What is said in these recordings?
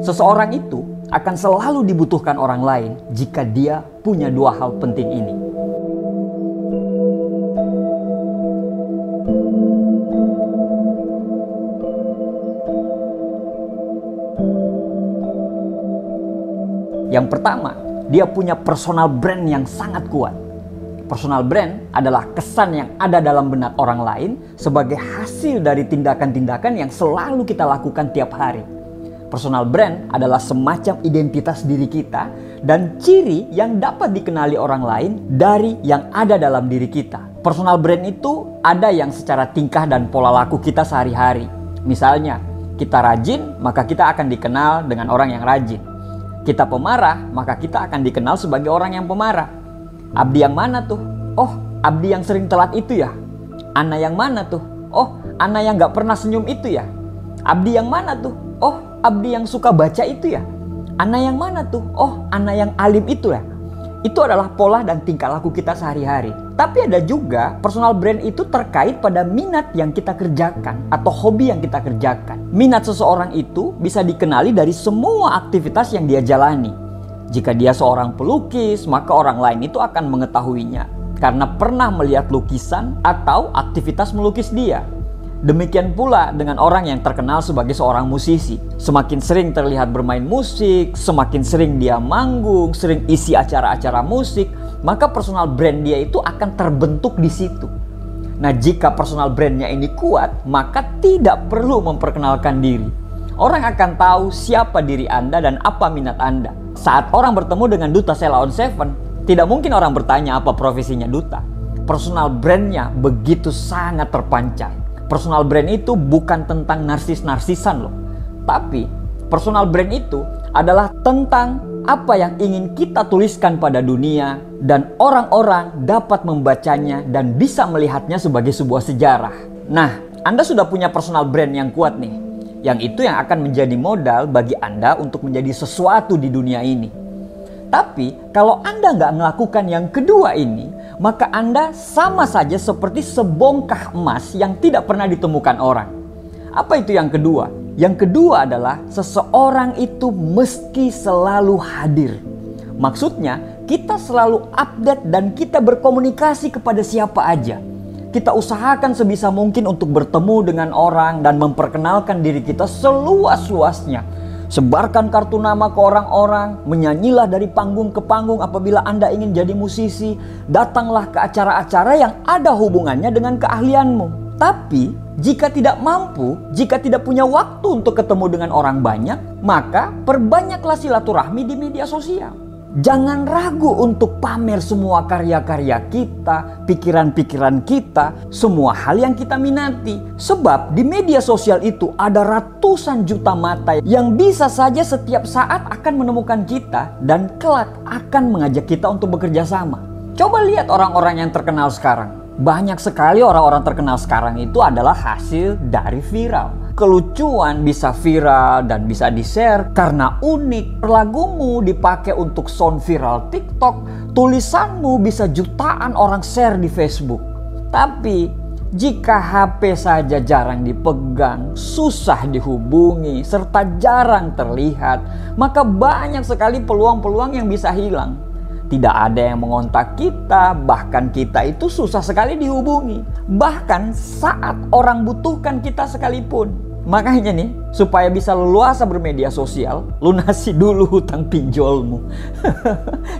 Seseorang itu akan selalu dibutuhkan orang lain jika dia punya dua hal penting ini. Yang pertama, dia punya personal brand yang sangat kuat. Personal brand adalah kesan yang ada dalam benak orang lain sebagai hasil dari tindakan-tindakan yang selalu kita lakukan tiap hari. Personal brand adalah semacam identitas diri kita dan ciri yang dapat dikenali orang lain dari yang ada dalam diri kita. Personal brand itu ada yang secara tingkah dan pola laku kita sehari-hari. Misalnya, kita rajin, maka kita akan dikenal dengan orang yang rajin. Kita pemarah, maka kita akan dikenal sebagai orang yang pemarah. Abdi yang mana tuh? Oh, Abdi yang sering telat itu ya? Ana yang mana tuh? Oh, Ana yang gak pernah senyum itu ya? Abdi yang mana tuh? Oh, Abdi yang suka baca itu ya? Ana yang mana tuh? Oh, Ana yang alim itu ya? Itu adalah pola dan tingkah laku kita sehari-hari. Tapi ada juga personal brand itu terkait pada minat yang kita kerjakan atau hobi yang kita kerjakan. Minat seseorang itu bisa dikenali dari semua aktivitas yang dia jalani. Jika dia seorang pelukis, maka orang lain itu akan mengetahuinya karena pernah melihat lukisan atau aktivitas melukis dia. Demikian pula dengan orang yang terkenal sebagai seorang musisi. Semakin sering terlihat bermain musik, semakin sering dia manggung, sering isi acara-acara musik, maka personal brand dia itu akan terbentuk di situ. Nah, jika personal brandnya ini kuat, maka tidak perlu memperkenalkan diri. Orang akan tahu siapa diri Anda dan apa minat Anda. Saat orang bertemu dengan duta Sheila on 7, tidak mungkin orang bertanya apa profesinya duta. Personal brandnya begitu sangat terpancar. Personal brand itu bukan tentang narsis-narsisan loh. Tapi personal brand itu adalah tentang apa yang ingin kita tuliskan pada dunia dan orang-orang dapat membacanya dan bisa melihatnya sebagai sebuah sejarah. Nah, Anda sudah punya personal brand yang kuat nih. Yang itu yang akan menjadi modal bagi Anda untuk menjadi sesuatu di dunia ini. Tapi kalau Anda nggak melakukan yang kedua ini, maka Anda sama saja seperti sebongkah emas yang tidak pernah ditemukan orang. Apa itu yang kedua? Yang kedua adalah seseorang itu mesti selalu hadir. Maksudnya kita selalu update dan kita berkomunikasi kepada siapa aja. Kita usahakan sebisa mungkin untuk bertemu dengan orang dan memperkenalkan diri kita seluas-luasnya. Sebarkan kartu nama ke orang-orang, menyanyilah dari panggung ke panggung apabila Anda ingin jadi musisi. Datanglah ke acara-acara yang ada hubungannya dengan keahlianmu. Tapi jika tidak mampu, jika tidak punya waktu untuk ketemu dengan orang banyak, maka perbanyaklah silaturahmi di media sosial. Jangan ragu untuk pamer semua karya-karya kita, pikiran-pikiran kita, semua hal yang kita minati. Sebab di media sosial itu ada ratusan juta mata yang bisa saja setiap saat akan menemukan kita dan kelak akan mengajak kita untuk bekerja sama. Coba lihat orang-orang yang terkenal sekarang. Banyak sekali orang-orang terkenal sekarang itu adalah hasil dari viral. Kelucuan bisa viral dan bisa di-share karena unik. Lagumu dipakai untuk sound viral TikTok. Tulisanmu bisa jutaan orang share di Facebook. Tapi jika HP saja jarang dipegang, susah dihubungi, serta jarang terlihat, maka banyak sekali peluang-peluang yang bisa hilang. Tidak ada yang mengontak kita, bahkan kita itu susah sekali dihubungi. Bahkan saat orang butuhkan kita sekalipun. Makanya nih, supaya bisa leluasa bermedia sosial, lunasi dulu hutang pinjolmu.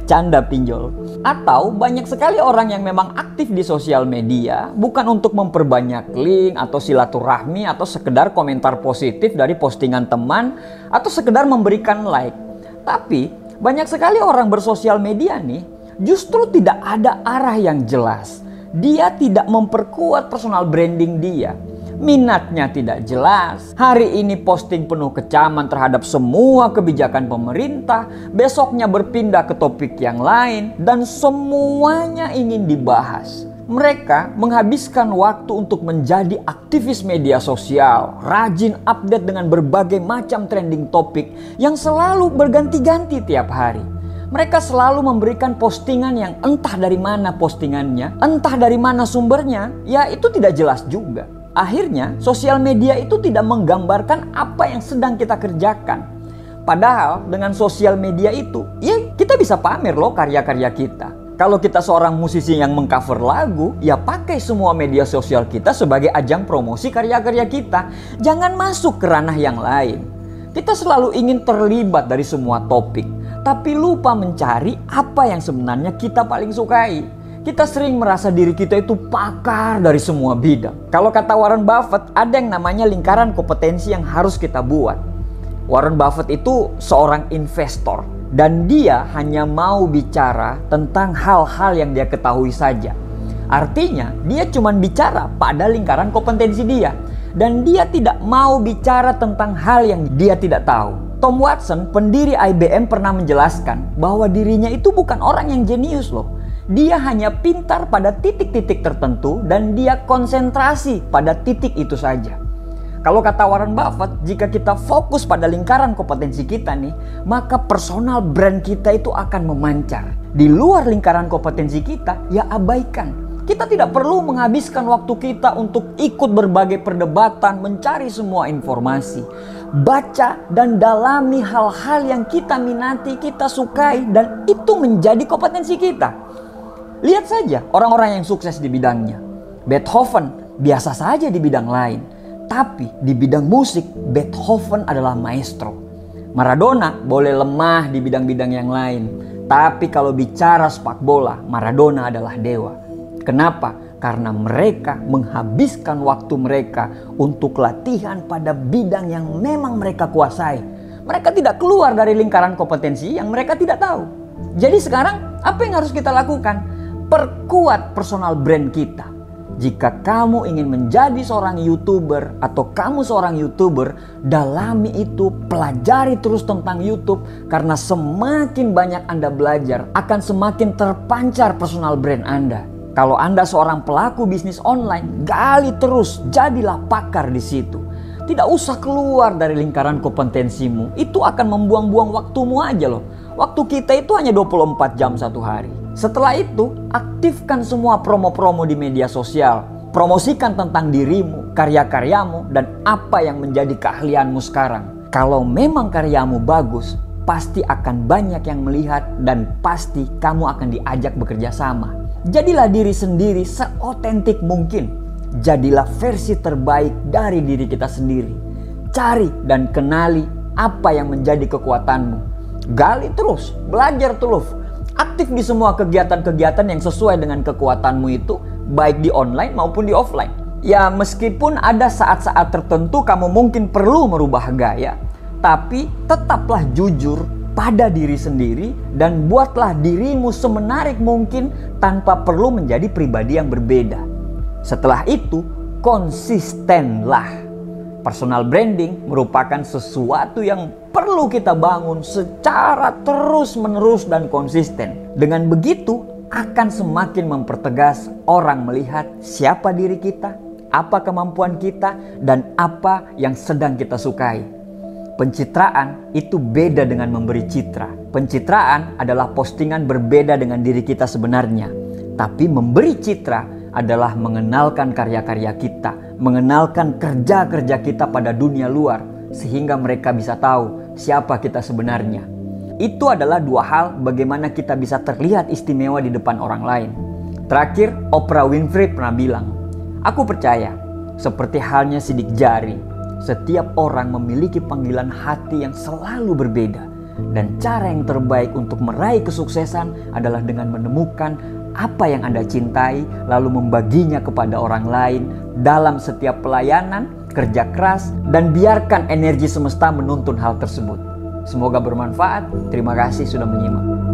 Canda pinjol. Atau banyak sekali orang yang memang aktif di sosial media, bukan untuk memperbanyak link atau silaturahmi atau sekedar komentar positif dari postingan teman atau sekedar memberikan like. Tapi banyak sekali orang bersosial media nih justru tidak ada arah yang jelas. Dia tidak memperkuat personal branding dia. Minatnya tidak jelas. Hari ini posting penuh kecaman terhadap semua kebijakan pemerintah. Besoknya berpindah ke topik yang lain. Dan semuanya ingin dibahas. Mereka menghabiskan waktu untuk menjadi aktivis media sosial, rajin update dengan berbagai macam trending topik yang selalu berganti-ganti tiap hari. Mereka selalu memberikan postingan yang entah dari mana postingannya, entah dari mana sumbernya, ya itu tidak jelas juga. Akhirnya, sosial media itu tidak menggambarkan apa yang sedang kita kerjakan. Padahal dengan sosial media itu, ya kita bisa pamer loh karya-karya kita. Kalau kita seorang musisi yang mengcover lagu, ya pakai semua media sosial kita sebagai ajang promosi karya-karya kita. Jangan masuk ke ranah yang lain. Kita selalu ingin terlibat dari semua topik, tapi lupa mencari apa yang sebenarnya kita paling sukai. Kita sering merasa diri kita itu pakar dari semua bidang. Kalau kata Warren Buffett, ada yang namanya lingkaran kompetensi yang harus kita buat. Warren Buffett itu seorang investor dan dia hanya mau bicara tentang hal-hal yang dia ketahui saja. Artinya dia cuma bicara pada lingkaran kompetensi dia dan dia tidak mau bicara tentang hal yang dia tidak tahu. Tom Watson, pendiri IBM, pernah menjelaskan bahwa dirinya itu bukan orang yang jenius loh. Dia hanya pintar pada titik-titik tertentu dan dia konsentrasi pada titik itu saja. Kalau kata Warren Buffett, jika kita fokus pada lingkaran kompetensi kita nih, maka personal brand kita itu akan memancar. Di luar lingkaran kompetensi kita, ya abaikan. Kita tidak perlu menghabiskan waktu kita untuk ikut berbagai perdebatan, mencari semua informasi. Baca dan dalami hal-hal yang kita minati, kita sukai, dan itu menjadi kompetensi kita. Lihat saja orang-orang yang sukses di bidangnya. Beethoven biasa saja di bidang lain. Tapi di bidang musik, Beethoven adalah maestro. Maradona boleh lemah di bidang-bidang yang lain. Tapi kalau bicara sepak bola, Maradona adalah dewa. Kenapa? Karena mereka menghabiskan waktu mereka untuk latihan pada bidang yang memang mereka kuasai. Mereka tidak keluar dari lingkaran kompetensi yang mereka tidak tahu. Jadi sekarang apa yang harus kita lakukan? Perkuat personal brand kita. Jika kamu ingin menjadi seorang YouTuber atau kamu seorang YouTuber, dalami itu, pelajari terus tentang YouTube karena semakin banyak Anda belajar, akan semakin terpancar personal brand Anda. Kalau Anda seorang pelaku bisnis online, gali terus, jadilah pakar di situ. Tidak usah keluar dari lingkaran kompetensimu, itu akan membuang-buang waktumu aja loh. Waktu kita itu hanya 24 jam satu hari. Setelah itu, aktifkan semua promo-promo di media sosial. Promosikan tentang dirimu, karya-karyamu, dan apa yang menjadi keahlianmu sekarang. Kalau memang karyamu bagus, pasti akan banyak yang melihat dan pasti kamu akan diajak bekerja sama. Jadilah diri sendiri seotentik mungkin. Jadilah versi terbaik dari diri kita sendiri. Cari dan kenali apa yang menjadi kekuatanmu. Gali terus, belajar terus. Aktif di semua kegiatan-kegiatan yang sesuai dengan kekuatanmu itu, baik di online maupun di offline. Ya meskipun ada saat-saat tertentu kamu mungkin perlu merubah gaya, tapi tetaplah jujur pada diri sendiri dan buatlah dirimu semenarik mungkin tanpa perlu menjadi pribadi yang berbeda. Setelah itu, konsistenlah. Personal branding merupakan sesuatu yang perlu kita bangun secara terus-menerus dan konsisten. Dengan begitu, akan semakin mempertegas orang melihat siapa diri kita, apa kemampuan kita, dan apa yang sedang kita sukai. Pencitraan itu beda dengan memberi citra. Pencitraan adalah postingan berbeda dengan diri kita sebenarnya. Tapi memberi citra adalah mengenalkan karya-karya kita, mengenalkan kerja-kerja kita pada dunia luar, sehingga mereka bisa tahu siapa kita sebenarnya. Itu adalah dua hal bagaimana kita bisa terlihat istimewa di depan orang lain. Terakhir, Oprah Winfrey pernah bilang, "Aku percaya, seperti halnya sidik jari, setiap orang memiliki panggilan hati yang selalu berbeda. Dan cara yang terbaik untuk meraih kesuksesan adalah dengan menemukan apa yang Anda cintai, lalu membaginya kepada orang lain dalam setiap pelayanan, kerja keras, dan biarkan energi semesta menuntun hal tersebut." Semoga bermanfaat. Terima kasih sudah menyimak.